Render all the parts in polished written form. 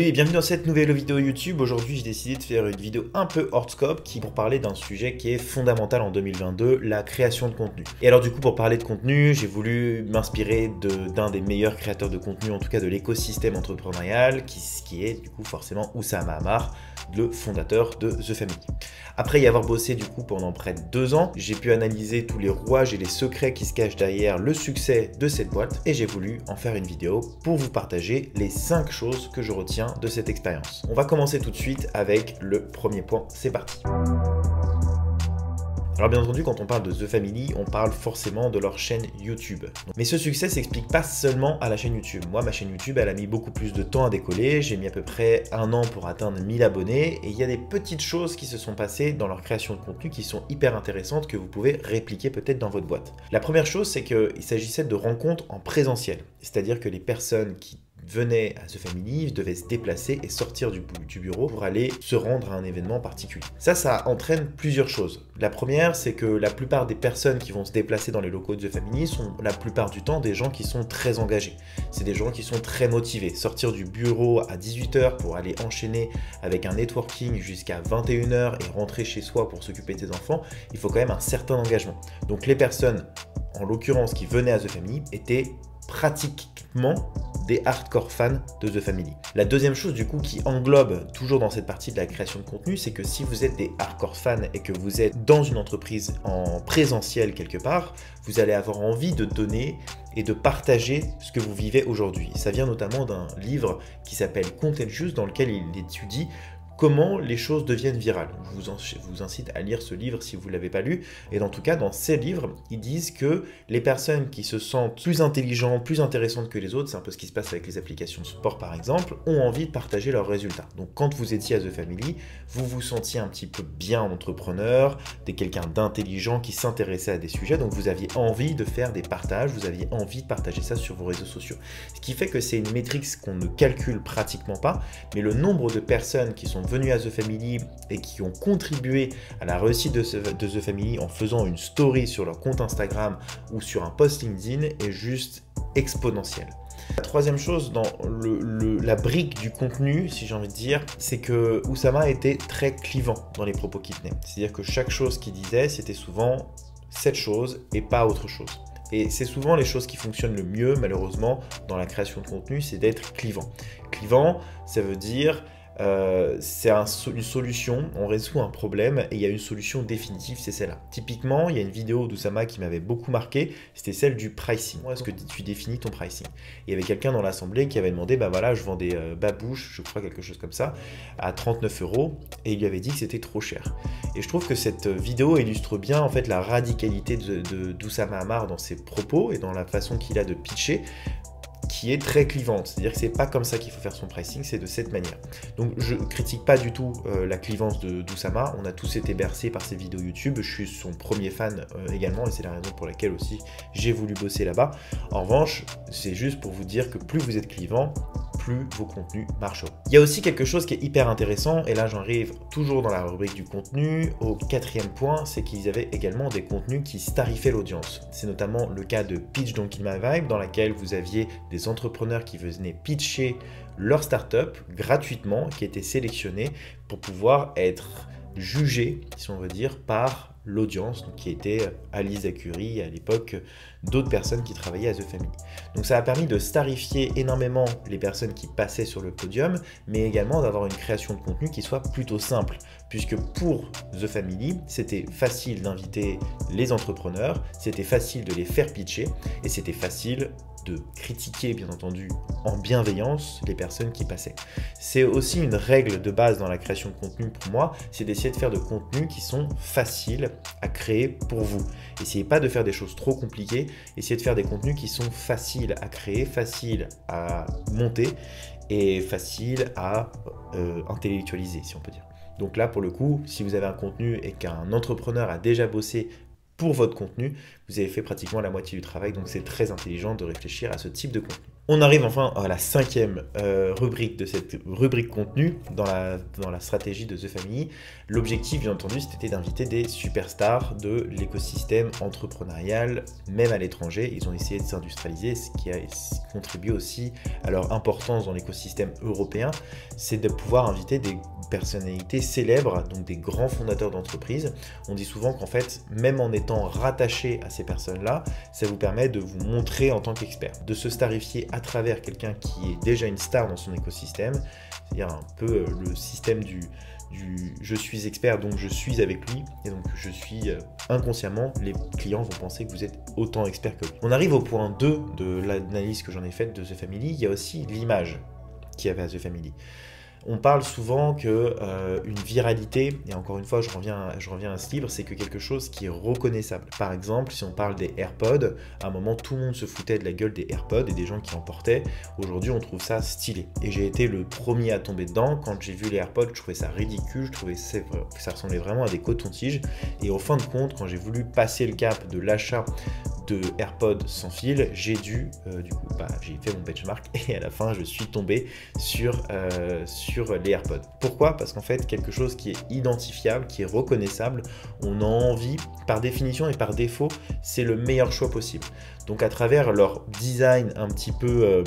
Salut et bienvenue dans cette nouvelle vidéo YouTube. Aujourd'hui, j'ai décidé de faire une vidéo un peu hors scope pour parler d'un sujet qui est fondamental en 2022, la création de contenu. Et alors du coup, pour parler de contenu, j'ai voulu m'inspirer d'un des meilleurs créateurs de contenu, en tout cas de l'écosystème entrepreneurial, qui est du coup forcément Oussama Ammar, le fondateur de The Family. Après y avoir bossé du coup pendant près de 2 ans, j'ai pu analyser tous les rouages et les secrets qui se cachent derrière le succès de cette boîte et j'ai voulu en faire une vidéo pour vous partager les 5 choses que je retiens de cette expérience. On va commencer tout de suite avec le premier point, c'est parti. Alors bien entendu, quand on parle de The Family, on parle forcément de leur chaîne YouTube. Mais ce succès s'explique pas seulement à la chaîne YouTube. Moi, ma chaîne YouTube, elle a mis beaucoup plus de temps à décoller. J'ai mis à peu près 1 an pour atteindre 1000 abonnés. Et il y a des petites choses qui se sont passées dans leur création de contenu qui sont hyper intéressantes que vous pouvez répliquer peut-être dans votre boîte. La première chose, c'est qu'il s'agissait de rencontres en présentiel. C'est-à-dire que les personnes qui venaient à The Family devaient se déplacer et sortir du bureau pour aller se rendre à un événement particulier. Ça entraîne plusieurs choses. La première, c'est que la plupart des personnes qui vont se déplacer dans les locaux de The Family sont la plupart du temps des gens qui sont très engagés. C'est des gens qui sont très motivés. Sortir du bureau à 18 h pour aller enchaîner avec un networking jusqu'à 21 h et rentrer chez soi pour s'occuper de ses enfants, il faut quand même un certain engagement. Donc les personnes, en l'occurrence, qui venaient à The Family étaient pratiquement des hardcore fans de The Family. La deuxième chose du coup qui englobe toujours dans cette partie de la création de contenu, c'est que si vous êtes des hardcore fans et que vous êtes dans une entreprise en présentiel quelque part, vous allez avoir envie de donner et de partager ce que vous vivez aujourd'hui. Ça vient notamment d'un livre qui s'appelle Contagious dans lequel il étudie comment les choses deviennent virales. Je vous incite à lire ce livre si vous ne l'avez pas lu. Et en tout cas, dans ces livres, ils disent que les personnes qui se sentent plus intelligentes, plus intéressantes que les autres, c'est un peu ce qui se passe avec les applications sport par exemple, ont envie de partager leurs résultats. Donc quand vous étiez à The Family, vous vous sentiez un petit peu bien entrepreneur, quelqu'un d'intelligent qui s'intéressait à des sujets, donc vous aviez envie de faire des partages, vous aviez envie de partager ça sur vos réseaux sociaux. Ce qui fait que c'est une métrique qu'on ne calcule pratiquement pas, mais le nombre de personnes qui sont venus à The Family et qui ont contribué à la réussite de The Family en faisant une story sur leur compte Instagram ou sur un post LinkedIn est juste exponentiel. La troisième chose dans la brique du contenu, si j'ai envie de dire, c'est que Oussama était très clivant dans les propos qu'il tenait. C'est-à-dire que chaque chose qu'il disait, c'était souvent cette chose et pas autre chose. Et c'est souvent les choses qui fonctionnent le mieux, malheureusement, dans la création de contenu, c'est d'être clivant. Clivant, ça veut dire c'est une solution, on résout un problème et il y a une solution définitive, c'est celle-là. Typiquement, il y a une vidéo d'Oussama qui m'avait beaucoup marqué, c'était celle du pricing. Est-ce que tu définis ton pricing? Il y avait quelqu'un dans l'assemblée qui avait demandé, bah voilà, je vends des babouches, je crois quelque chose comme ça, à 39 € et il lui avait dit que c'était trop cher. Et je trouve que cette vidéo illustre bien en fait la radicalité d'Oussama Ammar dans ses propos et dans la façon qu'il a de pitcher, qui est très clivante, c'est-à-dire que c'est pas comme ça qu'il faut faire son pricing, c'est de cette manière. Donc je critique pas du tout la clivance d'Oussama, on a tous été bercés par ses vidéos YouTube, je suis son premier fan également et c'est la raison pour laquelle aussi j'ai voulu bosser là-bas. En revanche, c'est juste pour vous dire que plus vous êtes clivant, plus vos contenus marcheront. Il y a aussi quelque chose qui est hyper intéressant, et là j'arrive toujours dans la rubrique du contenu, au 4e point, c'est qu'ils avaient également des contenus qui starifiaient l'audience. C'est notamment le cas de Pitch Don't Kill My Vibe, dans laquelle vous aviez des entrepreneurs qui venaient pitcher leur startup gratuitement, qui étaient sélectionnés pour pouvoir être jugés, si on veut dire, par l'audience, qui était Alice Zacury à l'époque, d'autres personnes qui travaillaient à The Family. Donc ça a permis de starifier énormément les personnes qui passaient sur le podium, mais également d'avoir une création de contenu qui soit plutôt simple, puisque pour The Family, c'était facile d'inviter les entrepreneurs, c'était facile de les faire pitcher, et c'était facile de critiquer, bien entendu, en bienveillance, les personnes qui passaient. C'est aussi une règle de base dans la création de contenu pour moi, c'est d'essayer de faire de contenus qui sont faciles à créer pour vous. Essayez pas de faire des choses trop compliquées, essayez de faire des contenus qui sont faciles à créer, faciles à monter et faciles à intellectualiser, si on peut dire. Donc là, pour le coup, si vous avez un contenu et qu'un entrepreneur a déjà bossé pour votre contenu, vous avez fait pratiquement la moitié du travail, donc c'est très intelligent de réfléchir à ce type de contenu. On arrive enfin à la cinquième rubrique de cette rubrique contenu dans la stratégie de The Family. L'objectif, bien entendu, c'était d'inviter des superstars de l'écosystème entrepreneurial, même à l'étranger. Ils ont essayé de s'industrialiser, ce qui a contribué aussi à leur importance dans l'écosystème européen, c'est de pouvoir inviter des personnalités célèbres, donc des grands fondateurs d'entreprises. On dit souvent qu'en fait, même en étant rattaché à ces personnes-là, ça vous permet de vous montrer en tant qu'expert, de se starifier à travers quelqu'un qui est déjà une star dans son écosystème, c'est-à-dire un peu le système du je suis expert donc je suis avec lui et donc je suis inconsciemment, les clients vont penser que vous êtes autant expert que lui. On arrive au point 2 de l'analyse que j'en ai faite de The Family, il y a aussi l'image qu'il y avait à The Family. On parle souvent que une viralité, et encore une fois je reviens à ce livre, c'est que quelque chose qui est reconnaissable. Par exemple, si on parle des AirPods, à un moment tout le monde se foutait de la gueule des AirPods et des gens qui en portaient. Aujourd'hui on trouve ça stylé. Et j'ai été le premier à tomber dedans. Quand j'ai vu les AirPods, je trouvais ça ridicule, je trouvais que ça ressemblait vraiment à des cotons-tiges. Et au fin de compte, quand j'ai voulu passer le cap de l'achat de AirPods sans fil, j'ai dû, j'ai fait mon benchmark et à la fin je suis tombé sur les AirPods. Pourquoi? Parce qu'en fait quelque chose qui est identifiable, qui est reconnaissable, on a envie, par définition et par défaut, c'est le meilleur choix possible. Donc à travers leur design un petit peu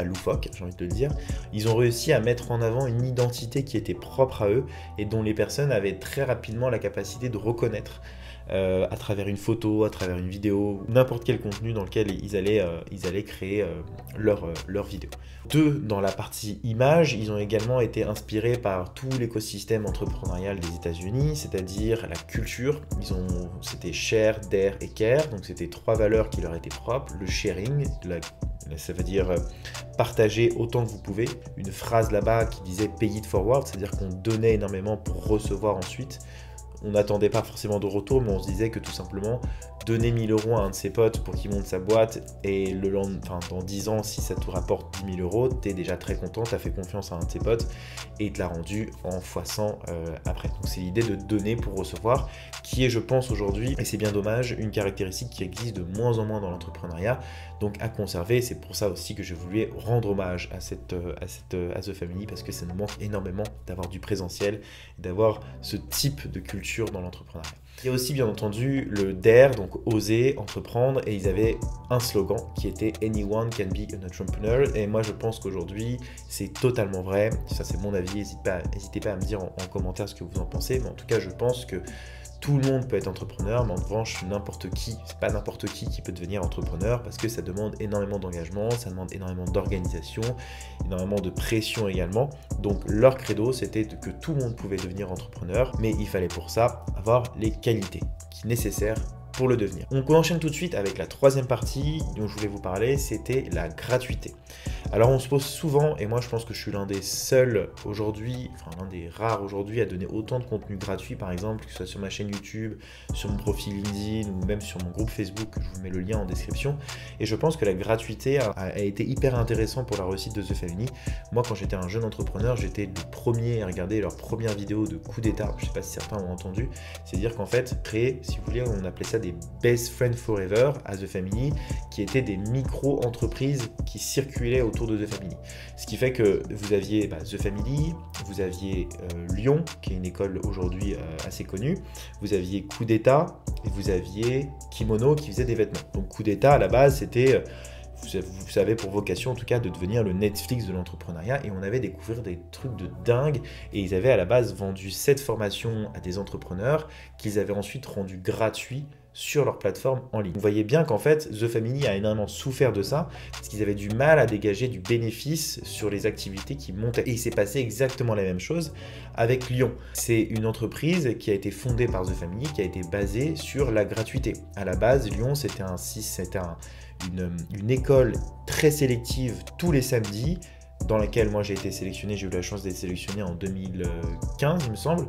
loufoque, j'ai envie de te le dire, ils ont réussi à mettre en avant une identité qui était propre à eux et dont les personnes avaient très rapidement la capacité de reconnaître à travers une photo, à travers une vidéo, n'importe quel contenu dans lequel ils allaient créer leur vidéo. Dans la partie image, ils ont également été inspirés par tout l'écosystème entrepreneurial des États-Unis, c'est-à-dire la culture. C'était share, dare et care, donc c'était 3 valeurs qui leur étaient propres. Le sharing, ça veut dire partager autant que vous pouvez. Une phrase là-bas qui disait pay it forward, c'est-à-dire qu'on donnait énormément pour recevoir ensuite. On n'attendait pas forcément de retour, mais on se disait que tout simplement, donner 1000 € à un de ses potes pour qu'il monte sa boîte et dans 10 ans, si ça te rapporte 10 000 €, tu es déjà très content, tu as fait confiance à un de tes potes et il te l'a rendu en x100 après. Donc c'est l'idée de donner pour recevoir qui est, je pense aujourd'hui, et c'est bien dommage, une caractéristique qui existe de moins en moins dans l'entrepreneuriat, donc à conserver. C'est pour ça aussi que je voulais rendre hommage à The Family, parce que ça nous manque énormément d'avoir du présentiel, d'avoir ce type de culture dans l'entrepreneuriat. Il y a aussi bien entendu le DARE, donc oser, entreprendre, et ils avaient un slogan qui était Anyone can be an entrepreneur, et moi je pense qu'aujourd'hui c'est totalement vrai, ça c'est mon avis, n'hésitez pas à me dire en commentaire ce que vous en pensez, mais en tout cas je pense que tout le monde peut être entrepreneur, mais en revanche, c'est pas n'importe qui peut devenir entrepreneur, parce que ça demande énormément d'engagement, ça demande énormément d'organisation, énormément de pression également. Donc leur credo, c'était que tout le monde pouvait devenir entrepreneur, mais il fallait pour ça avoir les qualités nécessaires pour le devenir. On enchaîne tout de suite avec la troisième partie dont je voulais vous parler, c'était la gratuité. Alors on se pose souvent, et moi je pense que je suis l'un des seuls aujourd'hui, l'un des rares aujourd'hui à donner autant de contenu gratuit, par exemple, que ce soit sur ma chaîne YouTube, sur mon profil LinkedIn ou même sur mon groupe Facebook, je vous mets le lien en description. Et je pense que la gratuité a été hyper intéressant pour la réussite de The Family. Moi quand j'étais un jeune entrepreneur, j'étais le premier à regarder leur première vidéo de coup d'état, je ne sais pas si certains ont entendu, c'est-à-dire qu'en fait, si vous voulez, on appelait ça des Best Friends Forever à The Family, qui étaient des micro-entreprises qui circulaient autour de The Family. Ce qui fait que vous aviez The Family, vous aviez Lyon, qui est une école aujourd'hui assez connue, vous aviez Coup d'État, et vous aviez Kimono qui faisait des vêtements. Donc Coup d'État, à la base, c'était, vous savez, pour vocation en tout cas, de devenir le Netflix de l'entrepreneuriat, et on avait découvert des trucs de dingue, et ils avaient à la base vendu cette formation à des entrepreneurs qu'ils avaient ensuite rendu gratuit sur leur plateforme en ligne. Vous voyez bien qu'en fait, The Family a énormément souffert de ça, parce qu'ils avaient du mal à dégager du bénéfice sur les activités qui montaient. Et il s'est passé exactement la même chose avec Lyon. C'est une entreprise qui a été fondée par The Family, qui a été basée sur la gratuité. À la base, Lyon, c'était une école très sélective tous les samedis, dans laquelle moi j'ai été sélectionné, j'ai eu la chance d'être sélectionné en 2015 il me semble,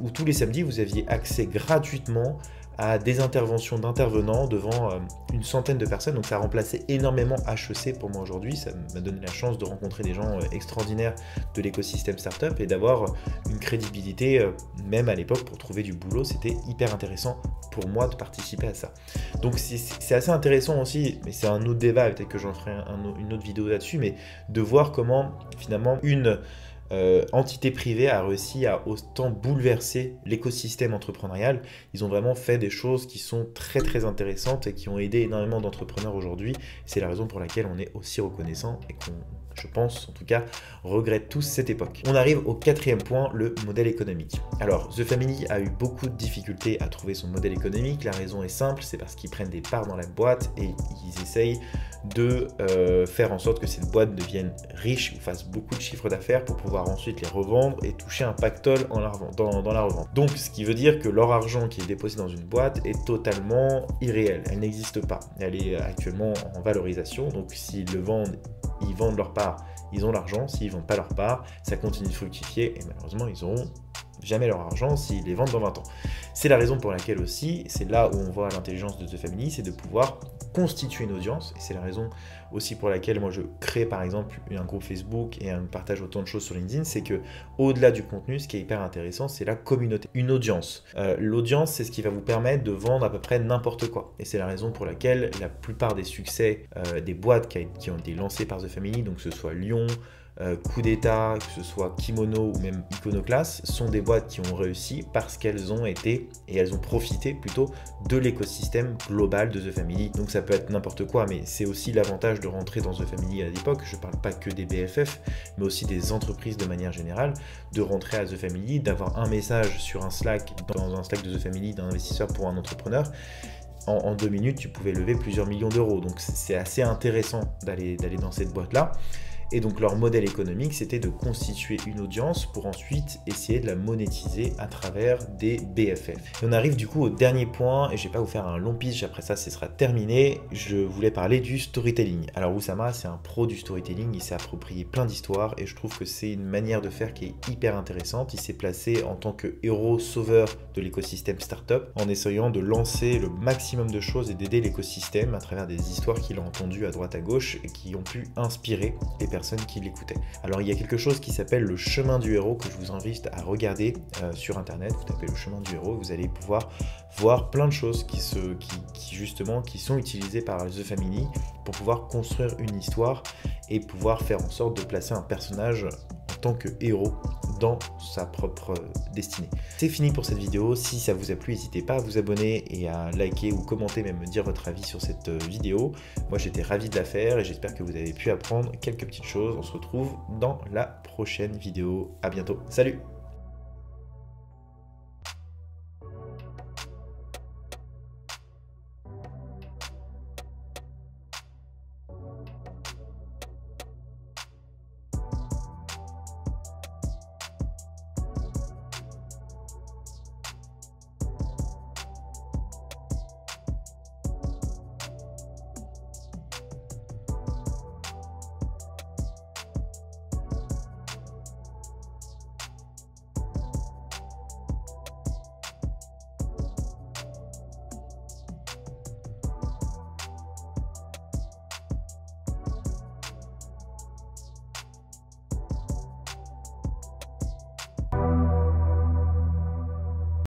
où tous les samedis vous aviez accès gratuitement à des interventions d'intervenants devant une centaine de personnes. Donc ça a remplacé énormément HEC pour moi aujourd'hui. Ça m'a donné la chance de rencontrer des gens extraordinaires de l'écosystème startup et d'avoir une crédibilité, même à l'époque, pour trouver du boulot. C'était hyper intéressant pour moi de participer à ça. Donc c'est assez intéressant aussi, mais c'est un autre débat, peut-être que j'en ferai une autre vidéo là-dessus, mais de voir comment finalement une entité privée a réussi à autant bouleverser l'écosystème entrepreneurial. Ils ont vraiment fait des choses qui sont très très intéressantes et qui ont aidé énormément d'entrepreneurs aujourd'hui. C'est la raison pour laquelle on est aussi reconnaissant et qu'on, je pense en tout cas, regrette tous cette époque. On arrive au quatrième point, le modèle économique. Alors, The Family a eu beaucoup de difficultés à trouver son modèle économique. La raison est simple, c'est parce qu'ils prennent des parts dans la boîte et ils essayent de faire en sorte que cette boîte devienne riche ou fasse beaucoup de chiffres d'affaires pour pouvoir ensuite les revendre et toucher un pactole dans la revente. Donc, ce qui veut dire que leur argent qui est déposé dans une boîte est totalement irréel. Elle n'existe pas. Elle est actuellement en valorisation. Donc, s'ils le vendent, ils vendent leur part, ils ont l'argent. S'ils ne vendent pas leur part, ça continue de fructifier et malheureusement, ils n'auront jamais leur argent s'ils les vendent dans 20 ans. C'est la raison pour laquelle aussi, c'est là où on voit l'intelligence de The Family, c'est de pouvoir constituer une audience. Et c'est la raison aussi pour laquelle moi je crée par exemple un groupe Facebook et un partage autant de choses sur LinkedIn, c'est que au-delà du contenu, ce qui est hyper intéressant, c'est la communauté, une audience. L'audience, c'est ce qui va vous permettre de vendre à peu près n'importe quoi. Et c'est la raison pour laquelle la plupart des succès des boîtes qui ont été lancées par The Family, donc que ce soit Lyon, Coup d'État, que ce soit Kimono ou même Iconoclast, sont des boîtes qui ont réussi parce qu'elles ont été, et elles ont profité plutôt de l'écosystème global de The Family. Donc ça peut être n'importe quoi, mais c'est aussi l'avantage de rentrer dans The Family à l'époque. Je ne parle pas que des BFF, mais aussi des entreprises de manière générale, de rentrer à The Family, d'avoir un message sur un Slack, dans un Slack de The Family d'un investisseur pour un entrepreneur. En 2 minutes, tu pouvais lever plusieurs millions d'euros. Donc c'est assez intéressant d'aller dans cette boîte-là. Et donc leur modèle économique, c'était de constituer une audience pour ensuite essayer de la monétiser à travers des BFF. Et on arrive du coup au dernier point, et je ne vais pas vous faire un long pitch, après ça ce sera terminé. Je voulais parler du storytelling. Alors Oussama, c'est un pro du storytelling, il s'est approprié plein d'histoires, et je trouve que c'est une manière de faire qui est hyper intéressante. Il s'est placé en tant que héros sauveur de l'écosystème startup, en essayant de lancer le maximum de choses et d'aider l'écosystème à travers des histoires qu'il a entendues à droite à gauche, et qui ont pu inspirer les personnes qui l'écoutaient. Alors il y a quelque chose qui s'appelle le chemin du héros que je vous invite à regarder sur internet. Vous tapez le chemin du héros, vous allez pouvoir voir plein de choses qui sont utilisées par The Family pour pouvoir construire une histoire et pouvoir faire en sorte de placer un personnage en tant que héros dans sa propre destinée. C'est fini pour cette vidéo. Si ça vous a plu, n'hésitez pas à vous abonner et à liker ou commenter, même me dire votre avis sur cette vidéo. Moi j'étais ravi de la faire et j'espère que vous avez pu apprendre quelques petites choses. On se retrouve dans la prochaine vidéo. À bientôt. Salut!